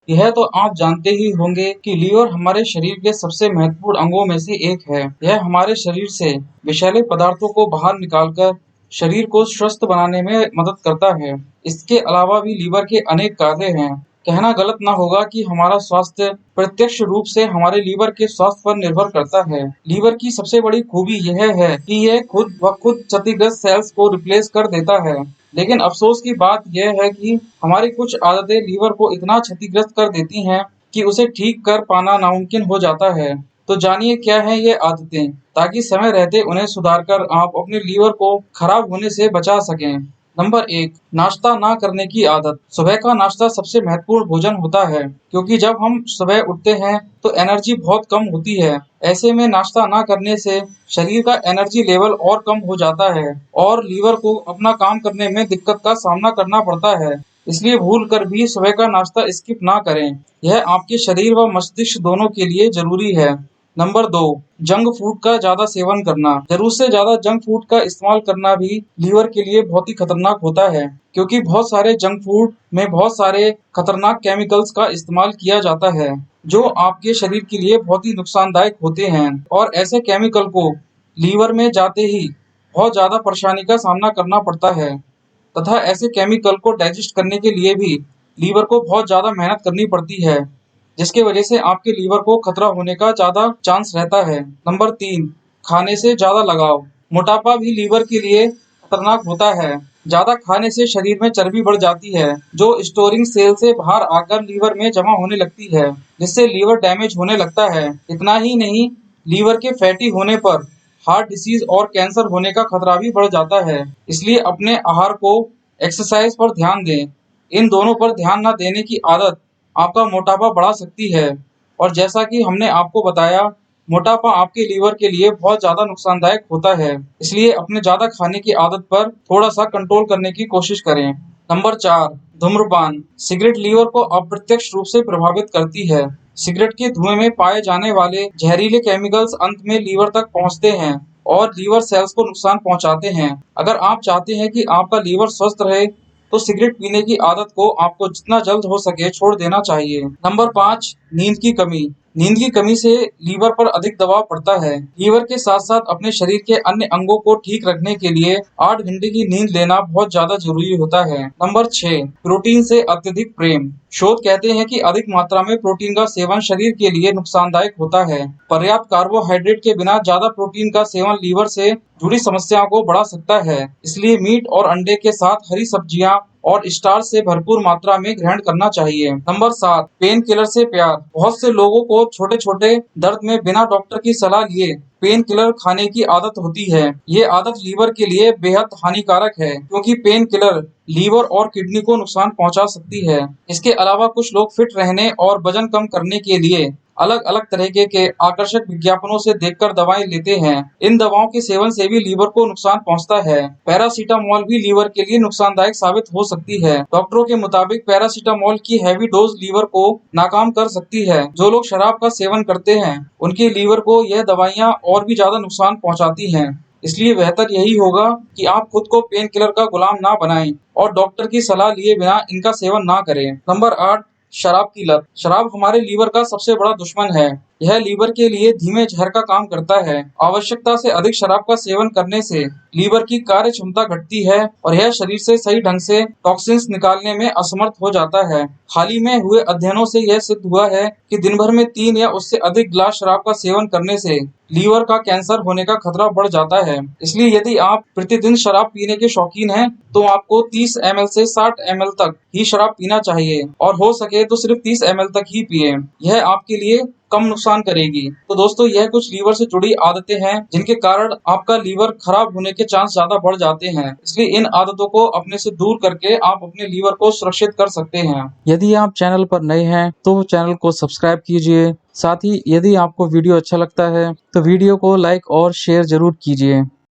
यह तो आप जानते ही होंगे कि लीवर हमारे शरीर के सबसे महत्वपूर्ण अंगों में से एक है। यह हमारे शरीर से विषैले पदार्थों को बाहर निकालकर शरीर को स्वस्थ बनाने में मदद करता है। इसके अलावा भी लीवर के अनेक कार्य हैं। कहना गलत ना होगा कि हमारा स्वास्थ्य प्रत्यक्ष रूप से हमारे लीवर के स्वास्थ्य पर निर्भर करता है। लीवर की सबसे बड़ी खूबी यह है कि यह खुद ब खुद क्षतिग्रस्त सेल्स को रिप्लेस कर देता है। लेकिन अफसोस की बात यह है कि हमारी कुछ आदतें लीवर को इतना क्षतिग्रस्त कर देती हैं कि उसे ठीक कर पाना नामुमकिन हो जाता है। तो जानिए क्या है ये आदतें, ताकि समय रहते उन्हें सुधार कर आप अपने लीवर को खराब होने से बचा सकें। नंबर 1, नाश्ता ना करने की आदत। सुबह का नाश्ता सबसे महत्वपूर्ण भोजन होता है, क्योंकि जब हम सुबह उठते हैं तो एनर्जी बहुत कम होती है। ऐसे में नाश्ता ना करने से शरीर का एनर्जी लेवल और कम हो जाता है और लीवर को अपना काम करने में दिक्कत का सामना करना पड़ता है। इसलिए भूल कर भी सुबह का नाश्ता स्किप ना करें। यह आपके शरीर व मस्तिष्क दोनों के लिए जरूरी है। नंबर 2, जंक फूड का ज्यादा सेवन करना। जरूरत से ज्यादा जंक फूड का इस्तेमाल करना भी लीवर के लिए बहुत ही खतरनाक होता है, क्योंकि बहुत सारे जंक फूड में बहुत सारे खतरनाक केमिकल्स का इस्तेमाल किया जाता है, जो आपके शरीर के लिए बहुत ही नुकसानदायक होते हैं। और ऐसे केमिकल को लीवर में जाते ही बहुत ज्यादा परेशानी का सामना करना पड़ता है, तथा ऐसे केमिकल को डाइजेस्ट करने के लिए भी लीवर को बहुत ज्यादा मेहनत करनी पड़ती है, जिसकी वजह से आपके लीवर को खतरा होने का ज्यादा चांस रहता है। नंबर 3, खाने से ज्यादा लगाव। मोटापा भी लीवर के लिए खतरनाक होता है। ज्यादा खाने से शरीर में चर्बी बढ़ जाती है, जो स्टोरिंग सेल से बाहर आकर लीवर में जमा होने लगती है, जिससे लीवर डैमेज होने लगता है। इतना ही नहीं, लीवर के फैटी होने पर हार्ट डिसीज और कैंसर होने का खतरा भी बढ़ जाता है। इसलिए अपने आहार को एक्सरसाइज पर ध्यान दें। इन दोनों पर ध्यान न देने की आदत आपका मोटापा बढ़ा सकती है, और जैसा कि हमने आपको बताया, मोटापा आपके लीवर के लिए बहुत ज्यादा नुकसानदायक होता है। इसलिए अपने ज्यादा खाने की आदत पर थोड़ा सा कंट्रोल करने की कोशिश करें। नंबर 4, धूम्रपान। सिगरेट लीवर को अप्रत्यक्ष रूप से प्रभावित करती है। सिगरेट के धुएं में पाए जाने वाले जहरीले केमिकल्स अंत में लीवर तक पहुंचते हैं और लीवर सेल्स को नुकसान पहुंचाते हैं। अगर आप चाहते हैं कि आपका लीवर स्वस्थ रहे, तो सिगरेट पीने की आदत को आपको जितना जल्द हो सके छोड़ देना चाहिए। नंबर 5, नींद की कमी। नींद की कमी से लीवर पर अधिक दबाव पड़ता है। लीवर के साथ साथ अपने शरीर के अन्य अंगों को ठीक रखने के लिए 8 घंटे की नींद लेना बहुत ज्यादा जरूरी होता है। नंबर 6, प्रोटीन से अत्यधिक प्रेम। शोध कहते हैं कि अधिक मात्रा में प्रोटीन का सेवन शरीर के लिए नुकसानदायक होता है। पर्याप्त कार्बोहाइड्रेट के बिना ज्यादा प्रोटीन का सेवन लीवर से जुड़ी समस्याओं को बढ़ा सकता है। इसलिए मीट और अंडे के साथ हरी सब्जियां और स्टार्च से भरपूर मात्रा में ग्रहण करना चाहिए। नंबर 7, पेन किलर से प्यार। बहुत से लोगों को छोटे छोटे दर्द में बिना डॉक्टर की सलाह लिए पेन किलर खाने की आदत होती है। ये आदत लीवर के लिए बेहद हानिकारक है, क्योंकि पेन किलर लीवर और किडनी को नुकसान पहुंचा सकती है। इसके अलावा कुछ लोग फिट रहने और वजन कम करने के लिए अलग अलग तरीके के आकर्षक विज्ञापनों से देखकर दवाएं लेते हैं। इन दवाओं के सेवन से भी लीवर को नुकसान पहुंचता है। पैरासीटामोल भी लीवर के लिए नुकसानदायक साबित हो सकती है। डॉक्टरों के मुताबिक पैरासीटामोल की हैवी डोज लीवर को नाकाम कर सकती है। जो लोग शराब का सेवन करते हैं, उनके लीवर को यह दवाइयां और भी ज्यादा नुकसान पहुंचाती हैं। इसलिए बेहतर यही होगा कि आप खुद को पेन किलर का गुलाम ना बनाएं और डॉक्टर की सलाह लिए बिना इनका सेवन ना करें। नंबर 8, शराब की लत। शराब हमारे लीवर का सबसे बड़ा दुश्मन है। यह लीवर के लिए धीमे जहर का काम करता है। आवश्यकता से अधिक शराब का सेवन करने से लीवर की कार्य क्षमता घटती है और यह शरीर से सही ढंग से टॉक्सिन्स निकालने में असमर्थ हो जाता है। हाल ही में हुए अध्ययनों से यह सिद्ध हुआ है कि दिन भर में 3 या उससे अधिक गिलास शराब का सेवन करने से लीवर का कैंसर होने का खतरा बढ़ जाता है। इसलिए यदि आप प्रतिदिन शराब पीने के शौकीन हैं, तो आपको 30 ml से 60 ml तक ही शराब पीना चाहिए, और हो सके तो सिर्फ 30 ml तक ही पिए। यह आपके लिए कम नुकसान करेगी। तो दोस्तों, यह कुछ लीवर से जुड़ी आदतें हैं जिनके कारण आपका लीवर खराब होने के चांस ज्यादा बढ़ जाते हैं। इसलिए इन आदतों को अपने से दूर करके आप अपने लीवर को सुरक्षित कर सकते हैं। यदि आप चैनल पर नए हैं तो चैनल को सब्सक्राइब कीजिए। साथ ही यदि आपको वीडियो अच्छा लगता है तो वीडियो को लाइक और शेयर जरूर कीजिए।